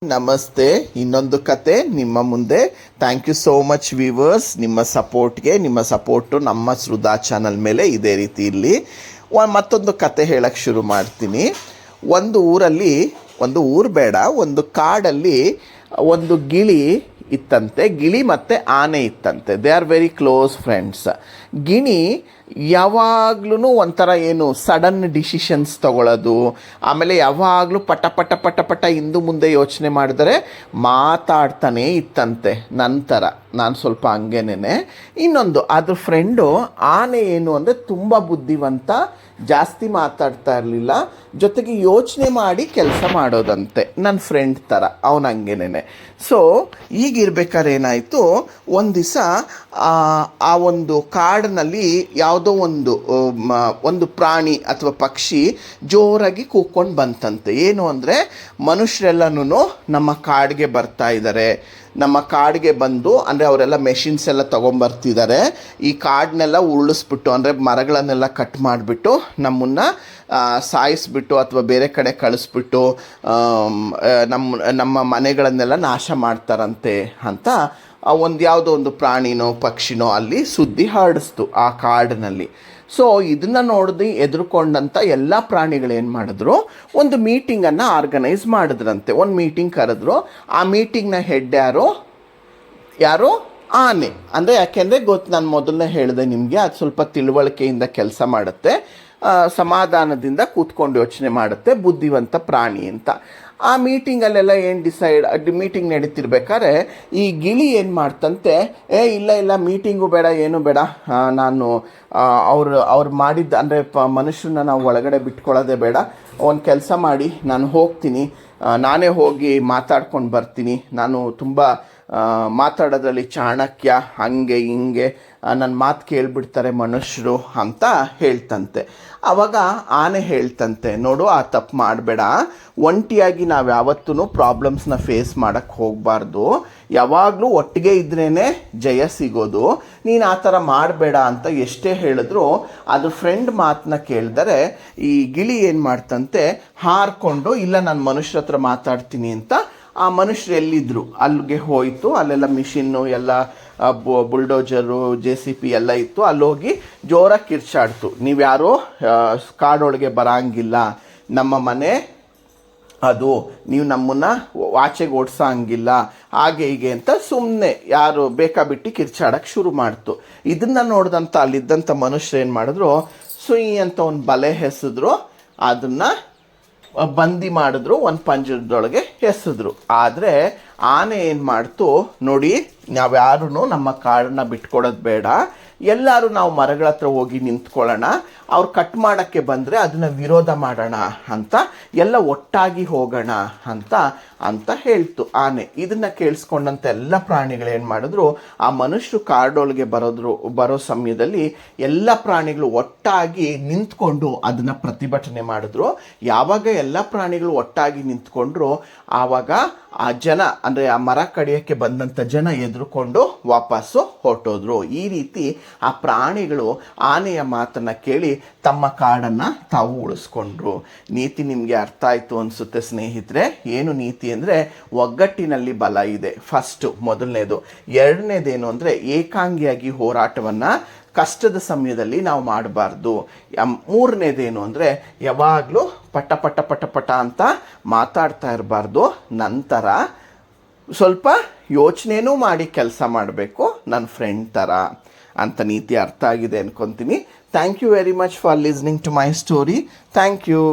ನಮಸ್ತೆ. ಇನ್ನೊಂದು ಕತೆ ನಿಮ್ಮ ಮುಂದೆ. Thank you so much viewers, ನಿಮ್ಮ ಸಪೋರ್ಟ್ಗೆ. ನಿಮ್ಮ ಸಪೋರ್ಟು ನಮ್ಮ ಸುಧಾ ಚಾನಲ್ ಮೇಲೆ ಇದೇ ರೀತಿ ಇರಲಿ. ಮತ್ತೊಂದು ಕತೆ ಹೇಳಕ್ಕೆ ಶುರು ಮಾಡ್ತೀನಿ. ಒಂದು ಊರಲ್ಲಿ, ಒಂದು ಊರು ಬೇಡ, ಒಂದು ಕಾಡಲ್ಲಿ ಒಂದು ಗಿಳಿ ಇತ್ತಂತೆ. ಗಿಳಿ ಮತ್ತು ಆನೆ ಇತ್ತಂತೆ. They are very close friends. ಗಿಣಿ ಯಾವಾಗ್ಲೂ ಒಂಥರ ಸಡನ್ ಡಿಸಿಷನ್ಸ್ ತಗೊಳ್ಳೋದು, ಆಮೇಲೆ ಯಾವಾಗಲೂ ಪಟ ಪಟ ಪಟ ಪಟ ಹಿಂದು ಮುಂದೆ ಯೋಚನೆ ಮಾಡಿದರೆ ಮಾತಾಡ್ತಾನೇ ಇತ್ತಂತೆ. ನಂತರ ನಾನು ಸ್ವಲ್ಪ ಹಂಗೇನೆ. ಇನ್ನೊಂದು ಅದ್ರ ಫ್ರೆಂಡು ಆನೆ ಅಂದರೆ ತುಂಬ ಬುದ್ಧಿವಂತ, ಜಾಸ್ತಿ ಮಾತಾಡ್ತಾ ಇರಲಿಲ್ಲ, ಜೊತೆಗೆ ಯೋಚನೆ ಮಾಡಿ ಕೆಲಸ ಮಾಡೋದಂತೆ. ನನ್ನ ಫ್ರೆಂಡ್ ಥರ ಅವನು ಹಂಗೇನೆ. ಸೊ ಈಗಿರ್ಬೇಕಾದ್ರೆ ಏನಾಯಿತು, ಒಂದು ದಿವಸ ಆ ಒಂದು ಕಾಡಿನಲ್ಲಿ ಯಾವುದೋ ಒಂದು ಪ್ರಾಣಿ ಅಥವಾ ಪಕ್ಷಿ ಜೋರಾಗಿ ಕೂಕ್ಕೊಂಡು ಬಂತಂತೆ. ಏನು ಅಂದರೆ, ಮನುಷ್ಯರೆಲ್ಲನೂ ನಮ್ಮ ಕಾಡಿಗೆ ಬರ್ತಾ ಇದ್ದಾರೆ, ನಮ್ಮ ಕಾಡಿಗೆ ಬಂದು, ಅಂದರೆ ಅವರೆಲ್ಲ ಮೆಷಿನ್ಸ್ ಎಲ್ಲ ತೊಗೊಂಬರ್ತಿದ್ದಾರೆ, ಈ ಕಾಡನ್ನೆಲ್ಲ ಉರುಳಿಸ್ಬಿಟ್ಟು, ಅಂದರೆ ಮರಗಳನ್ನೆಲ್ಲ ಕಟ್ ಮಾಡಿಬಿಟ್ಟು ನಮ್ಮನ್ನು ಸಾಯಿಸ್ಬಿಟ್ಟು ಅಥವಾ ಬೇರೆ ಕಡೆ ಕಳಿಸ್ಬಿಟ್ಟು ನಮ್ಮ ಮನೆಗಳನ್ನೆಲ್ಲ ನಾಶ ಮಾಡ್ತಾರಂತೆ ಅಂತ ಯಾವುದೋ ಒಂದು ಪ್ರಾಣಿನೋ ಪಕ್ಷಿನೋ ಅಲ್ಲಿ ಸುದ್ದಿ ಹರಡಿಸ್ತು ಆ ಕಾಡಿನಲ್ಲಿ. ಸೊ ಇದನ್ನು ನೋಡಿ ಎದುರುಕೊಂಡಂಥ ಎಲ್ಲ ಪ್ರಾಣಿಗಳೇನು ಮಾಡಿದ್ರು, ಒಂದು ಮೀಟಿಂಗನ್ನು ಆರ್ಗನೈಸ್ ಮಾಡಿದ್ರಂತೆ. ಒಂದು ಮೀಟಿಂಗ್ ಕರೆದ್ರು. ಆ ಮೀಟಿಂಗ್ನ ಹೆಡ್ ಯಾರು ಆನೆ. ಅಂದರೆ ಯಾಕೆಂದರೆ ನಾನು ಮೊದಲನೇ ಹೇಳಿದೆ ನಿಮಗೆ, ಅದು ಸ್ವಲ್ಪ ತಿಳುವಳಿಕೆಯಿಂದ ಕೆಲಸ ಮಾಡುತ್ತೆ, ಸಮಾಧಾನದಿಂದ ಕೂತ್ಕೊಂಡು ಯೋಚನೆ ಮಾಡುತ್ತೆ, ಬುದ್ಧಿವಂತ ಪ್ರಾಣಿ ಅಂತ. ಆ ಮೀಟಿಂಗಲ್ಲೆಲ್ಲ ಮೀಟಿಂಗ್ ನಡೀತಿರ್ಬೇಕಾದ್ರೆ ಈ ಗಿಳಿ ಏನು ಮಾಡ್ತಂತೆ, ಇಲ್ಲ ಮೀಟಿಂಗು ಬೇಡ, ಏನು ಬೇಡ, ನಾನು ಅವ್ರು ಮಾಡಿದ್ದ, ಅಂದರೆ ಮನುಷ್ಯರನ್ನ ನಾವು ಒಳಗಡೆ ಬಿಟ್ಕೊಳ್ಳೋದೇ ಬೇಡ, ಒಂದು ಕೆಲಸ ಮಾಡಿ, ನಾನು ಹೋಗ್ತೀನಿ, ನಾನೇ ಹೋಗಿ ಮಾತಾಡ್ಕೊಂಡು ಬರ್ತೀನಿ, ನಾನು ತುಂಬ ಮಾತಾಡೋದ್ರಲ್ಲಿ ಚಾಣಕ್ಯ, ಹಂಗೆ ಹಿಂಗೆ, ನನ್ನ ಮಾತು ಕೇಳಿಬಿಡ್ತಾರೆ ಮನುಷ್ಯರು ಅಂತ ಹೇಳ್ತಂತೆ. ಆವಾಗ ಆನೆ ಹೇಳ್ತಂತೆ, ನೋಡು, ಆ ತಪ್ಪು ಮಾಡಬೇಡ, ಒಂಟಿಯಾಗಿ ನಾವು ಯಾವತ್ತೂ ಪ್ರಾಬ್ಲಮ್ಸ್ನ ಫೇಸ್ ಮಾಡೋಕ್ಕೆ ಹೋಗಬಾರ್ದು, ಯಾವಾಗಲೂ ಒಟ್ಟಿಗೆ ಇದ್ರೇ ಜಯ ಸಿಗೋದು, ನೀನು ಆ ಥರ ಮಾಡಬೇಡ ಅಂತ ಎಷ್ಟೇ ಹೇಳಿದ್ರು ಅದ್ರ ಫ್ರೆಂಡ್ ಮಾತನ್ನ ಕೇಳಿದರೆ ಈ ಗಿಳಿ ಏನು ಮಾಡ್ತಂತೆ, ಹಾರಿಕೊಂಡು, ಇಲ್ಲ ನಾನು ಮನುಷ್ಯರ ಹತ್ರ ಮಾತಾಡ್ತೀನಿ ಅಂತ ಆ ಮನುಷ್ಯರು ಎಲ್ಲಿದ್ದರು ಅಲ್ಲಿಗೆ ಹೋಯಿತು. ಅಲ್ಲೆಲ್ಲ ಮಿಷಿನ್ನು ಎಲ್ಲ ಬುಲ್ಡೋಜರು, JCB ಎಲ್ಲ ಇತ್ತು. ಅಲ್ಲೋಗಿ ಜೋರಾಗಿ ಕಿರ್ಚಾಡ್ತು, ನೀವ್ಯಾರೋ ಕಾಡೊಳಗೆ ಬರೋಂಗಿಲ್ಲ, ನಮ್ಮ ಮನೆ ಅದು, ನೀವು ನಮ್ಮನ್ನು ಆಚೆಗೆ ಓಡಿಸೋ ಹಂಗಿಲ್ಲ, ಹಾಗೆ ಹೀಗೆ ಅಂತ ಸುಮ್ಮನೆ ಯಾರು ಬೇಕಾಬಿಟ್ಟು ಕಿರ್ಚಾಡಕ್ಕೆ ಶುರು ಮಾಡ್ತು. ಇದನ್ನು ನೋಡಿದಂಥ ಅಲ್ಲಿದ್ದಂಥ ಮನುಷ್ಯರು ಏನು ಮಾಡಿದ್ರು, ಸುಯಿ ಅಂತ ಒಂದು ಬಲೆ ಎಸೆದ್ರು, ಅದನ್ನು ಬಂದಿ ಮಾಡಿದ್ರು, ಒಂದು ಪಂಜರದೊಳಗೆ ಎಸೆದ್ರು. ಆದರೆ ಆನೆ ಏನು ಮಾಡ್ತು, ನೋಡಿ, ನಾವ್ಯಾರೂ ನಮ್ಮ ಕಾಡನ್ನ ಬಿಟ್ಕೊಡೋದು ಬೇಡ, ಎಲ್ಲರೂ ನಾವು ಮರಗಳ ಹತ್ರ ಹೋಗಿ ನಿಂತ್ಕೊಳ್ಳೋಣ, ಅವ್ರು ಕಟ್ ಮಾಡೋಕ್ಕೆ ಬಂದರೆ ಅದನ್ನು ವಿರೋಧ ಮಾಡೋಣ ಅಂತ, ಎಲ್ಲ ಒಟ್ಟಾಗಿ ಹೋಗೋಣ ಅಂತ ಹೇಳ್ತು ಆನೆ. ಇದನ್ನು ಕೇಳಿಸ್ಕೊಂಡಂಥ ಎಲ್ಲ ಪ್ರಾಣಿಗಳೇನು ಮಾಡಿದ್ರು, ಆ ಮನುಷ್ಯರು ಕಾಡೊಳಗೆ ಬರೋ ಸಮಯದಲ್ಲಿ ಎಲ್ಲ ಪ್ರಾಣಿಗಳು ಒಟ್ಟಾಗಿ ನಿಂತ್ಕೊಂಡು ಅದನ್ನು ಪ್ರತಿಭಟನೆ ಮಾಡಿದ್ರು. ಯಾವಾಗ ಎಲ್ಲ ಪ್ರಾಣಿಗಳು ಒಟ್ಟಾಗಿ ನಿಂತ್ಕೊಂಡ್ರು, ಆವಾಗ ಆ ಜನ, ಅಂದರೆ ಆ ಮರ ಕಡಿಯೋಕ್ಕೆ ಬಂದಂಥ ಜನ ಎದುರುಕೊಂಡು ವಾಪಸ್ಸು ಹೊರಟೋದ್ರು. ಈ ರೀತಿ ಆ ಪ್ರಾಣಿಗಳು ಆನೆಯ ಮಾತನ್ನು ಕೇಳಿ ತಮ್ಮ ಕಾಡನ್ನು ತಾವು ಉಳಿಸ್ಕೊಂಡ್ರು. ನೀತಿ ನಿಮಗೆ ಅರ್ಥ ಆಯಿತು ಅನಿಸುತ್ತೆ ಸ್ನೇಹಿತರೆ. ಏನು ನೀತಿ ಅಂದರೆ, ಒಗ್ಗಟ್ಟಿನಲ್ಲಿ ಬಲ ಇದೆ, ಮೊದಲನೇದು. ಎರಡನೇದೇನು ಅಂದರೆ, ಏಕಾಂಗಿಯಾಗಿ ಹೋರಾಟವನ್ನು ಕಷ್ಟದ ಸಮಯದಲ್ಲಿ ನಾವು ಮಾಡಬಾರ್ದು. ಮೂರನೇದೇನು ಅಂದರೆ, ಯಾವಾಗಲೂ ಪಟ ಪಟ ಪಟ ಪಟ ಅಂತ ಮಾತಾಡ್ತಾ ಇರಬಾರ್ದು. ನಂತರ ಸ್ವಲ್ಪ ಯೋಚನೆನೂ ಮಾಡಿ ಕೆಲಸ ಮಾಡಬೇಕು, ನನ್ನ ಫ್ರೆಂಡ್ ಥರ ಅಂತ. ನೀತಿ ಅರ್ಥ ಆಗಿದೆ ಅನ್ಕೊತೀನಿ. Thank you very much for listening to my story. Thank you.